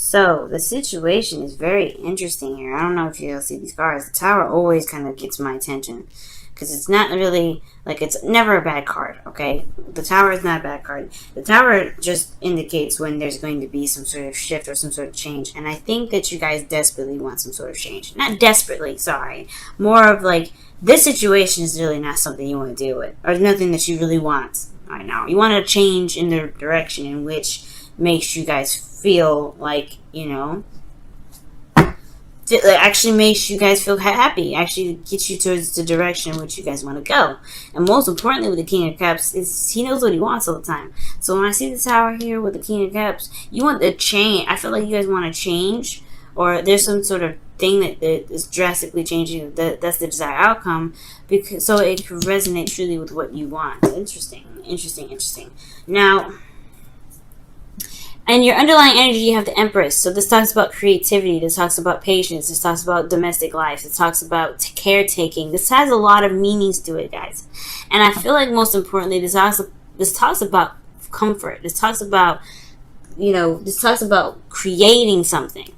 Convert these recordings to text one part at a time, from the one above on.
So, the situation is very interesting here. I don't know if you'll see these cards. The Tower always kind of gets my attention. Because it's not really, like, it's never a bad card, okay? The Tower is not a bad card. The Tower just indicates when there's going to be some sort of shift or some sort of change. And I think that you guys desperately want some sort of change. Not desperately, sorry. More of, like, this situation is really not something you want to deal with. Or nothing that you really want right now. You want to change in the direction in which makes you guys feel like, you know, it actually makes you guys feel happy, actually gets you towards the direction in which you guys want to go. And most importantly with the King of Cups is he knows what he wants all the time. So when I see the Tower here with the King of Cups, you want the change. I feel like you guys want to change, or there's some sort of thing that is drastically changing. That's the desired outcome, because so it can resonate truly with what you want. Interesting. Now, and your underlying energy, you have the Empress. So this talks about creativity. This talks about patience. This talks about domestic life. This talks about caretaking. This has a lot of meanings to it, guys. And I feel like most importantly, this talks about comfort. This talks about, you know, this talks about creating something.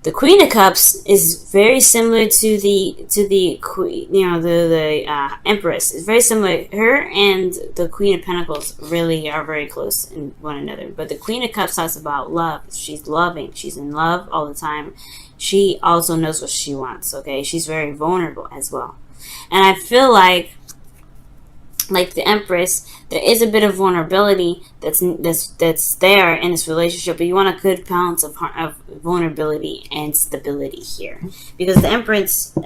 The Queen of Cups is very similar to the Queen, you know, the Empress. It's very similar. Her and the Queen of Pentacles really are very close in one another. But the Queen of Cups talks about love. She's loving. She's in love all the time. She also knows what she wants. Okay, she's very vulnerable as well. And I feel like the Empress, there is a bit of vulnerability that's there in this relationship, but you want a good balance of vulnerability and stability here, because the Empress,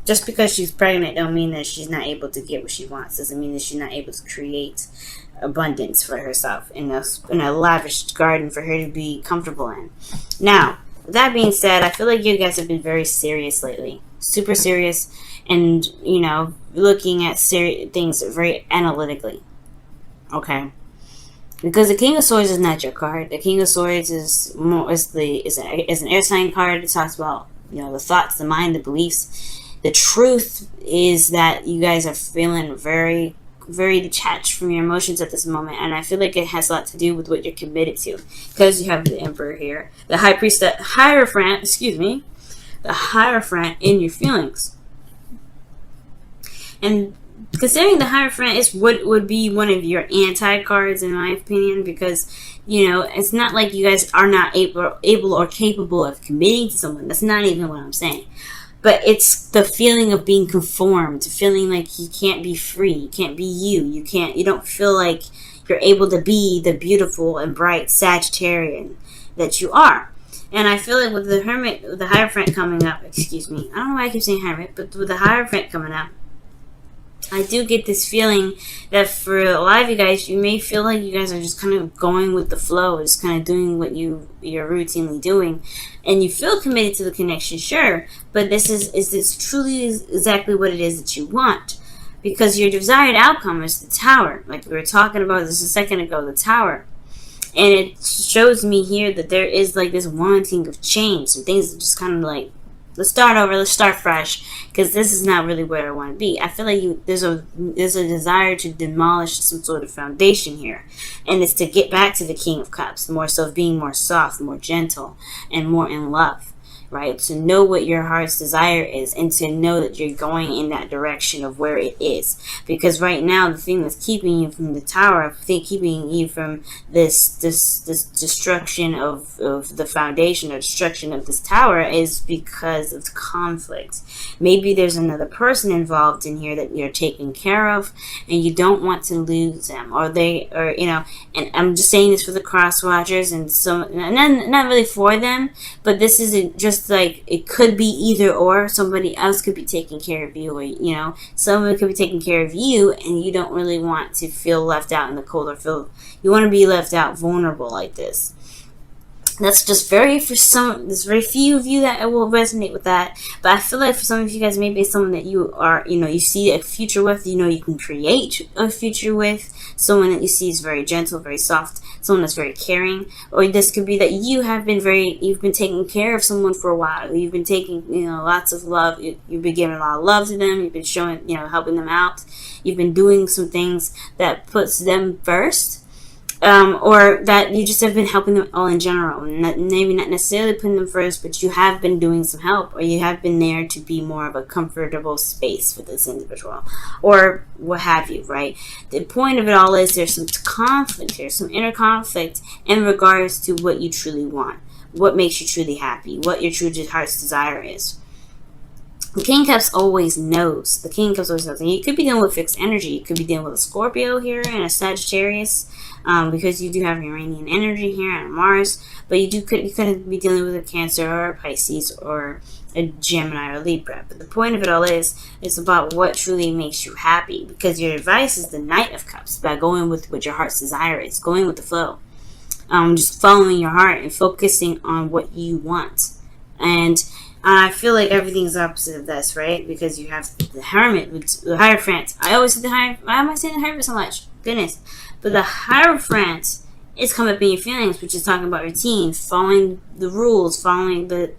just because she's pregnant, don't mean that she's not able to get what she wants. Doesn't mean that she's not able to create abundance for herself in a lavish garden for her to be comfortable in. Now, with that being said, I feel like you guys have been very serious lately, super serious. And, you know, looking at things very analytically. Okay? Because the King of Swords is not your card. The King of Swords is an air sign card. It talks about, you know, the thoughts, the mind, the beliefs. The truth is that you guys are feeling very, very detached from your emotions at this moment. And I feel like it has a lot to do with what you're committed to. Because you have the Emperor here. The Hierophant in your feelings. And considering the Hierophant is what would be one of your anti-cards, in my opinion, because, you know, it's not like you guys are not able or capable of committing to someone. That's not even what I'm saying. But it's the feeling of being conformed, feeling like you can't be free, you can't be you don't feel like you're able to be the beautiful and bright Sagittarian that you are. And I feel like with the Hierophant coming up, excuse me, I don't know why I keep saying Hierophant, but with the Hierophant coming up, I do get this feeling that for a lot of you guys, you may feel like you guys are just kind of going with the flow, just kind of doing what you're routinely doing, and you feel committed to the connection, sure, but is this truly exactly what it is that you want? Because your desired outcome is the Tower, like we were talking about this a second ago, the Tower. And it shows me here that there is like this wanting of change, and things are just kind of like, let's start over, let's start fresh, because this is not really where I want to be. I feel like there's a desire to demolish some sort of foundation here, and it's to get back to the King of Cups, more so being more soft, more gentle, and more in love, right? To know what your heart's desire is, and to know that you're going in that direction of where it is. Because right now, the thing that's keeping you from the Tower, keeping you from this destruction of the foundation, or destruction of this Tower, is because of conflict. Maybe there's another person involved in here that you're taking care of, and you don't want to lose them, or you know. And I'm just saying this for the cross watchers, and so not really for them, but this isn't just like, it could be either or. Somebody else could be taking care of you, or, you know, someone could be taking care of you, and you don't really want to feel left out in the cold, or you want to be left out vulnerable like this. That's just there's very few of you that will resonate with that. But I feel like for some of you guys, maybe it's someone that you are, you know, you see a future with, you know, you can create a future with, someone that you see is very gentle, very soft, someone that's very caring. Or this could be that you've been taking care of someone for a while. You've been taking, you know, lots of love. You've been giving a lot of love to them. You've been showing, you know, helping them out. You've been doing some things that puts them first. or that you just have been helping them all in general, maybe not necessarily putting them first, but you have been doing some help, or you have been there to be more of a comfortable space for this individual, or what have you, right? The point of it all is there's some conflict here, some inner conflict in regards to what you truly want, what makes you truly happy, what your true heart's desire is. The King of Cups always knows. The King of Cups always knows. And you could be dealing with fixed energy. You could be dealing with a Scorpio here and a Sagittarius, because you do have Uranian energy here and Mars. But you could be dealing with a Cancer or a Pisces or a Gemini or Libra. But the point of it all is, it's about what truly makes you happy. Because your advice is the Knight of Cups, by going with what your heart's desire is, going with the flow. Just following your heart and focusing on what you want. And I feel like everything's opposite of this, right? Because you have the Hermit, the Hierophant. I always say the Hierophant. Why am I saying the Hierophant so much? Goodness. But the Hierophant is coming up in your feelings, which is talking about routine, following the rules, following the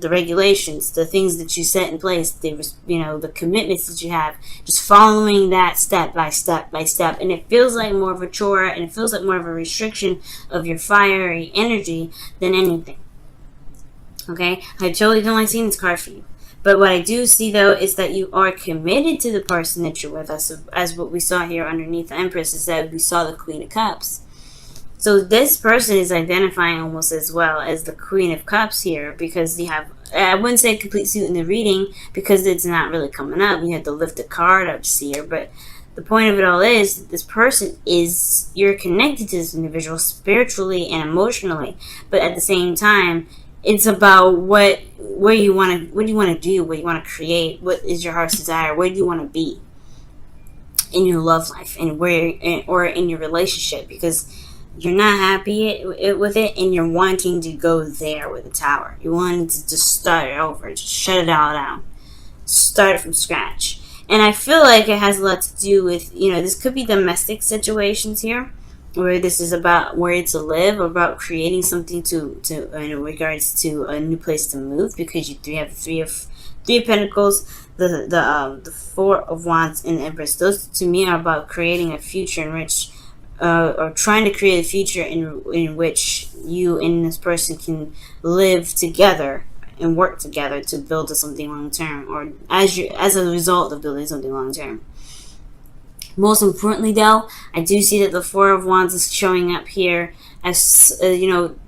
regulations, the things that you set in place, the commitments that you have, just following that step by step by step. And it feels like more of a chore, and it feels like more of a restriction of your fiery energy than anything. Okay, I totally don't like seeing this card for you. But what I do see, though, is that you are committed to the person that you're with. As what we saw here underneath the Empress is that we saw the Queen of Cups. So this person is identifying almost as well as the Queen of Cups here, because you have, I wouldn't say a complete suit in the reading, because it's not really coming up. You have to lift a card up to see her. But the point of it all is, this person is, you're connected to this individual spiritually and emotionally. But at the same time, it's about what do you want to do, what you want to create, what is your heart's desire, where do you want to be in your love life, and or in your relationship, because you're not happy with it, and you're wanting to go there with the Tower. You're wanting to just start it over, just shut it all down, start from scratch. And I feel like it has a lot to do with, this could be domestic situations here, where this is about where to live, or about creating something to in regards to a new place to move, because you have the three of Pentacles, the Four of Wands, and the Empress. Those to me are about creating a future in which, or trying to create a future in which you and this person can live together and work together to build something long term, or as a result of building something long term. Most importantly, though, I do see that the Four of Wands is showing up here as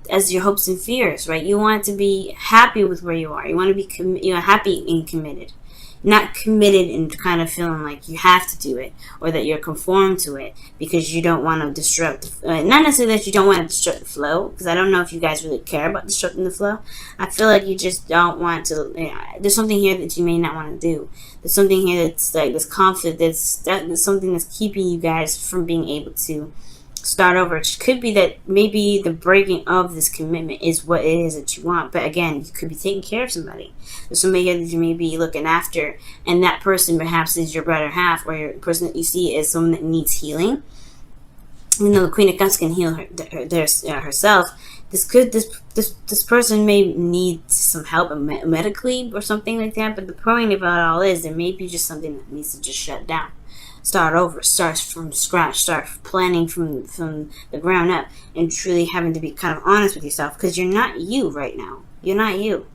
as your hopes and fears, right? You want to be happy with where you are. You want to be happy and committed, not committed and kind of feeling like you have to do it, or that you're conformed to it because you don't want to disrupt. Not necessarily that you don't want to disrupt the flow, because I don't know if you guys really care about disrupting the flow. I feel like you just don't want to. There's something here that you may not want to do. There's something here that's like this conflict. There's something that's keeping you guys from being able to start over. It could be that maybe the breaking of this commitment is what it is that you want. But again, you could be taking care of somebody. There's somebody that you may be looking after, and that person perhaps is your better half, or your person that you see is someone that needs healing. The Queen of Cups can heal herself. This person may need some help medically or something like that. But the point about it all is, there may be just something that needs to just shut down. Start over, start from scratch, start planning from the ground up, and truly having to be kind of honest with yourself, because you're not you right now. You're not you.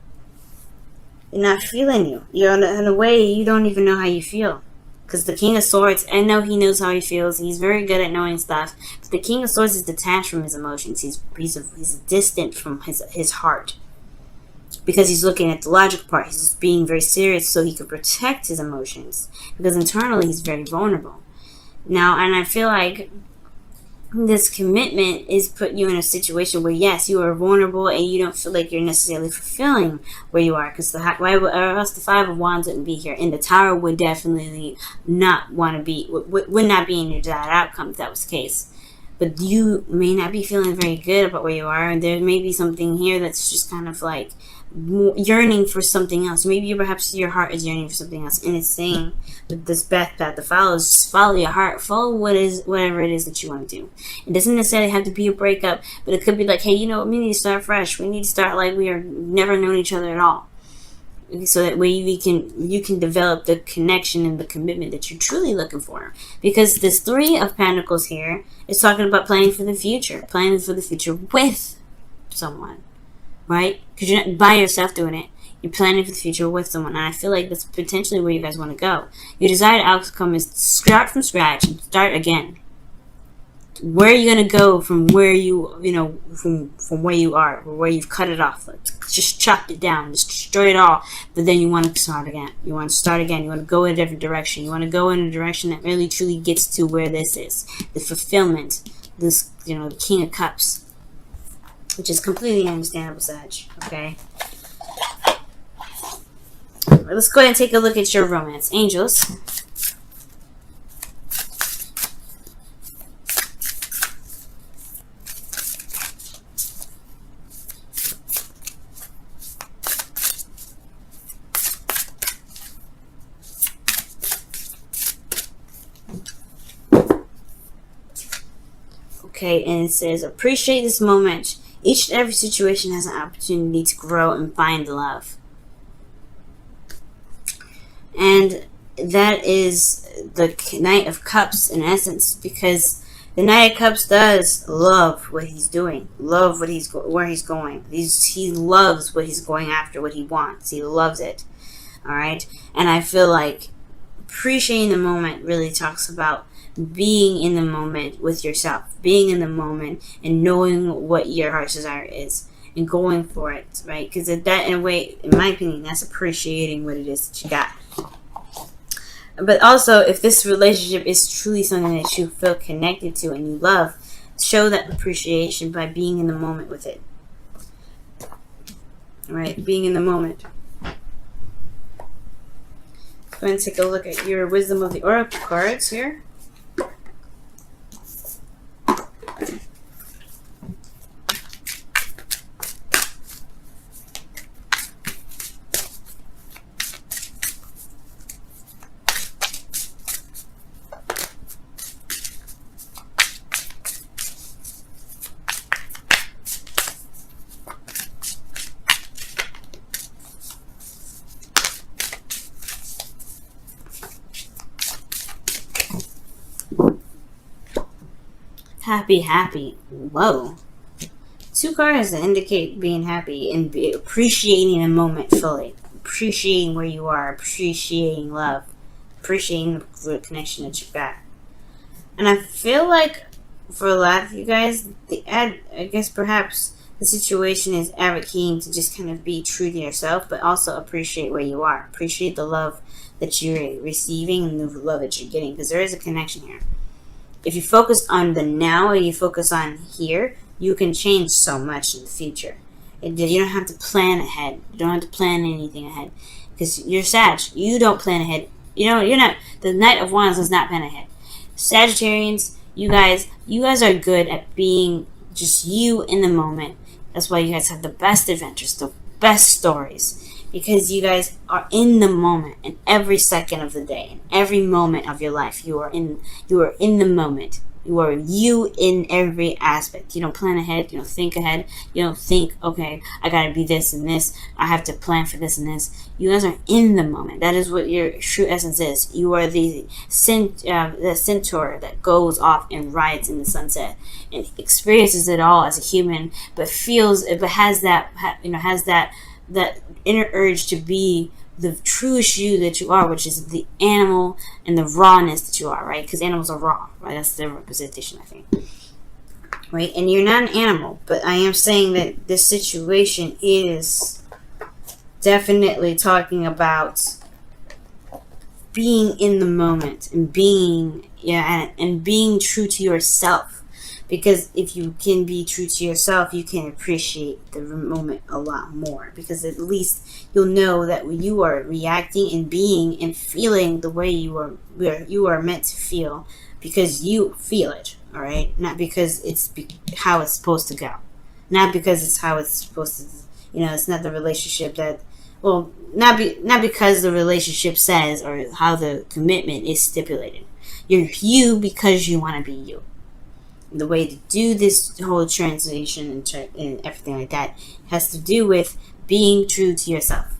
You're not feeling you. You're in a way you don't even know how you feel. Because the King of Swords, I know he knows how he feels. He's very good at knowing stuff. But the King of Swords is detached from his emotions. He's distant from his heart. Because he's looking at the logical part. He's just being very serious so he can protect his emotions. Because internally he's very vulnerable. Now, and I feel like this commitment is put you in a situation where, yes, you are vulnerable and you don't feel like you're necessarily fulfilling where you are. Because or else the Five of Wands wouldn't be here. And the Tower would definitely not want to be, would not be in your desired outcome if that was the case. But you may not be feeling very good about where you are. And there may be something here that's just kind of like yearning for something else. Maybe perhaps your heart is yearning for something else, and it's saying with this path to follow is just follow your heart, follow whatever it is that you want to do. It doesn't necessarily have to be a breakup, but it could be like, hey, we need to start fresh. We need to start like we are never known each other at all. so that way you can develop the connection and the commitment that you're truly looking for. Because this Three of Pentacles here is talking about planning for the future with someone, right? Because you're not by yourself doing it. You're planning for the future with someone, and I feel like that's potentially where you guys want to go. Your desired outcome is start from scratch and start again. Where are you going to go from where from where you are, or where you've cut it off? Just chopped it down, just destroy it all, but then you want to start again. You want to start again. You want to go in a different direction. You want to go in a direction that really truly gets to where this is. The fulfillment, this, the King of Cups, which is completely understandable, Sag, okay? Let's go ahead and take a look at your romance. Angels. Okay, and it says, appreciate this moment. Each and every situation has an opportunity to grow and find love. And that is the Knight of Cups in essence, because the Knight of Cups does love what he's doing, love what where he's going. He loves what he's going after, what he wants. He loves it. All right, and I feel like appreciating the moment really talks about being in the moment with yourself, being in the moment and knowing what your heart's desire is and going for it, right? Because that, in a way, in my opinion, that's appreciating what it is that you got. But also, if this relationship is truly something that you feel connected to and you love, show that appreciation by being in the moment with it. All right, being in the moment. Go ahead and take a look at your Wisdom of the Oracle cards here. Happy. Whoa. Two cards that indicate being happy and appreciating a moment fully. Appreciating where you are. Appreciating love. Appreciating the connection that you've got. And I feel like for a lot of you guys, I guess perhaps the situation is advocating to just kind of be true to yourself, but also appreciate where you are. Appreciate the love that you're receiving and the love that you're getting, because there is a connection here. If you focus on the now or you focus on here, you can change so much in the future. You don't have to plan ahead. You don't have to plan anything ahead. Because you're Sag. You don't plan ahead. You're not. The Knight of Wands does not plan ahead. Sagittarians, you guys are good at being just you in the moment. That's why you guys have the best adventures, the best stories. Because you guys are in the moment in every second of the day, in every moment of your life. You are in the moment. You are you in every aspect. You don't plan ahead. You don't think ahead. You don't think, okay, I gotta be this and this. I have to plan for this and this. You guys are in the moment. That is what your true essence is. You are the centaur that goes off and rides in the sunset and experiences it all as a human, but has that inner urge to be the truest you that you are, which is the animal and the rawness that you are, right? Because animals are raw, right? That's their representation, I think. Right? And you're not an animal, but I am saying that this situation is definitely talking about being in the moment and being true to yourself. Because if you can be true to yourself, you can appreciate the moment a lot more. Because at least you'll know that you are reacting and being and feeling the way you are meant to feel, because you feel it, all right? Not because it's how it's supposed to go. Not because it's how it's supposed to. It's not the relationship that. Well, not because the relationship says or how the commitment is stipulated. You're you because you want to be you. The way to do this whole translation and everything like that has to do with being true to yourself.